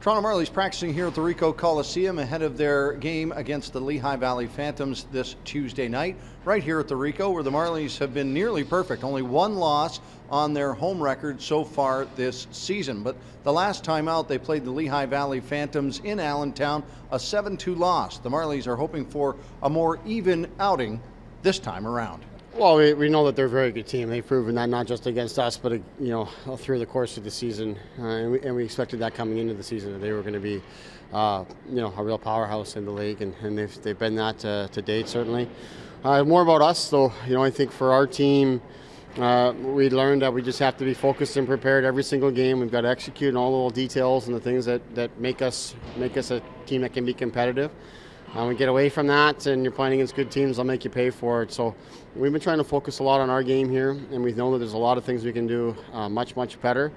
Toronto Marlies practicing here at the Ricoh Coliseum ahead of their game against the Lehigh Valley Phantoms this Tuesday night, right here at the Ricoh, where the Marlies have been nearly perfect. Only one loss on their home record so far this season. But the last time out, they played the Lehigh Valley Phantoms in Allentown, a 7-2 loss. The Marlies are hoping for a more even outing this time around. Well, we know that they're a very good team. They've proven that not just against us, but through the course of the season, and we expected that coming into the season, that they were going to be, a real powerhouse in the league, and they've been that to date certainly. More about us, though. I think for our team, we learned that we just have to be focused and prepared every single game. We've got to execute on all the little details and the things that make us a team that can be competitive. We get away from that, and you're playing against good teams, they'll make you pay for it. So we've been trying to focus a lot on our game here, and we know that there's a lot of things we can do much, much better.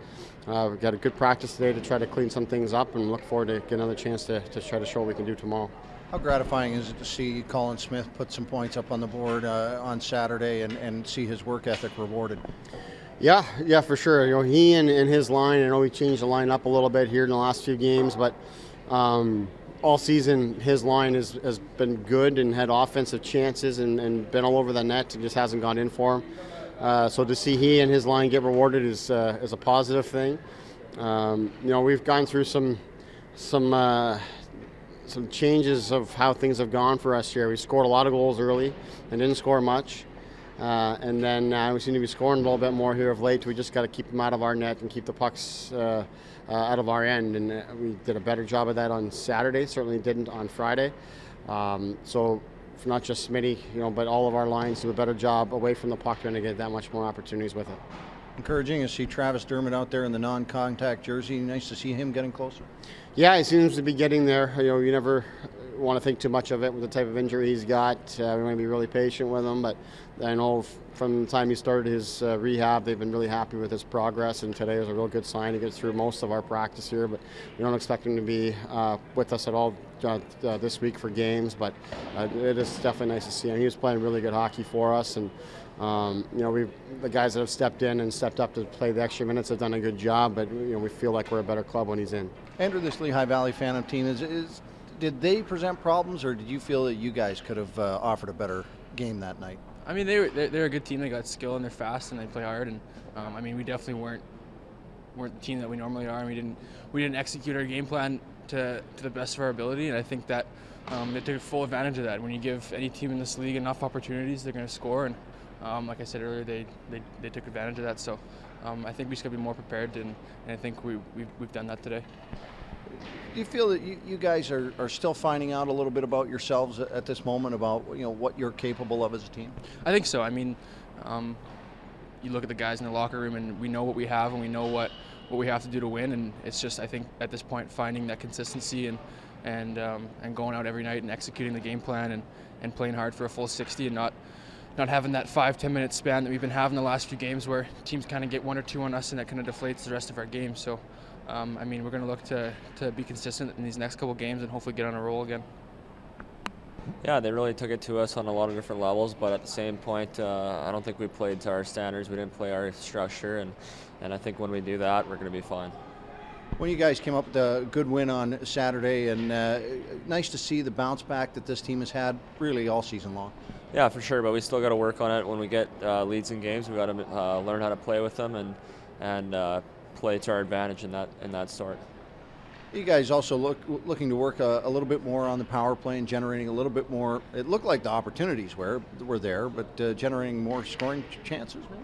We've got a good practice today to try to clean some things up, and look forward to get another chance to try to show what we can do tomorrow. How gratifying is it to see Colin Smith put some points up on the board on Saturday and see his work ethic rewarded? Yeah, for sure. He and his line, I know we changed the line up a little bit here in the last few games, but all season his line has been good and had offensive chances and been all over the net and just hasn't gone in for him. So to see he and his line get rewarded is a positive thing. We've gone through some changes of how things have gone for us here. We scored a lot of goals early and didn't score much. And then we seem to be scoring a little bit more here of late. We just got to keep them out of our net and keep the pucks out of our end. And we did a better job of that on Saturday. Certainly didn't on Friday. So for not just Smitty, but all of our lines do a better job away from the puck and to get that much more opportunities with it. Encouraging to see Travis Dermott out there in the non-contact jersey. Nice to see him getting closer. Yeah, he seems to be getting there. You never want to think too much of it with the type of injury he's got. We want to be really patient with him, but I know from the time he started his rehab, they've been really happy with his progress, and today was a real good sign. He gets through most of our practice here, but we don't expect him to be with us at all this week for games, but it is definitely nice to see him. He was playing really good hockey for us, and the guys that have stepped in and stepped up to play the extra minutes have done a good job, but we feel like we're a better club when he's in. Andrew, this Lehigh Valley Phantom team, did they present problems, or did you feel that you guys could have offered a better game that night? I mean, they're a good team. They got skill and they're fast and they play hard. And we definitely weren't the team that we normally are. And we didn't execute our game plan to the best of our ability. And I think that they took full advantage of that. When you give any team in this league enough opportunities, they're going to score. And like I said earlier, they took advantage of that. So I think we just got to be more prepared, and I think we've done that today. Do you feel that you guys are still finding out a little bit about yourselves at this moment, about what you're capable of as a team? I think so. I mean, you look at the guys in the locker room, and we know what we have, and we know what we have to do to win. And it's just, I think, at this point, finding that consistency and going out every night and executing the game plan and playing hard for a full 60, and not having that 5-10 minute span that we've been having the last few games where teams kind of get one or two on us, and that kind of deflates the rest of our game. So. We're going to look to be consistent in these next couple games and hopefully get on a roll again. Yeah, they really took it to us on a lot of different levels, but at the same point, I don't think we played to our standards. We didn't play our structure, and I think when we do that, we're going to be fine. When you guys came up with a good win on Saturday, and nice to see the bounce back that this team has had really all season long. Yeah, for sure, but we still got to work on it. When we get leads in games, we got to learn how to play with them and play to our advantage in that sort. You guys also looking to work a little bit more on the power play and generating a little bit more. It looked like the opportunities were there, but generating more scoring chances. Maybe?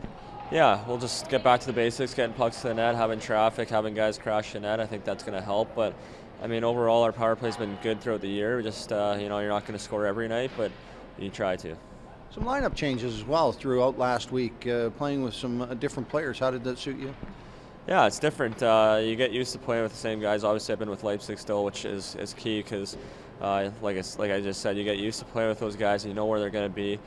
Yeah, we'll just get back to the basics, getting pucks to the net, having traffic, having guys crash the net. I think that's going to help. But overall, our power play's been good throughout the year. Just you're not going to score every night, but you try to. Some lineup changes as well throughout last week, playing with some different players. How did that suit you? Yeah, it's different. You get used to playing with the same guys. Obviously, I've been with Leipzig still, which is key because, like I just said, you get used to playing with those guys and you know where they're going to be.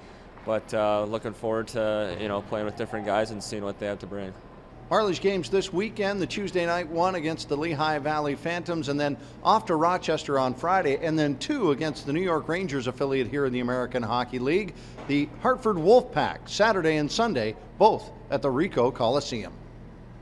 But looking forward to playing with different guys and seeing what they have to bring. Marlies games this weekend, the Tuesday night one against the Lehigh Valley Phantoms, and then off to Rochester on Friday, and then two against the New York Rangers affiliate here in the American Hockey League, the Hartford Wolfpack, Saturday and Sunday, both at the Ricoh Coliseum.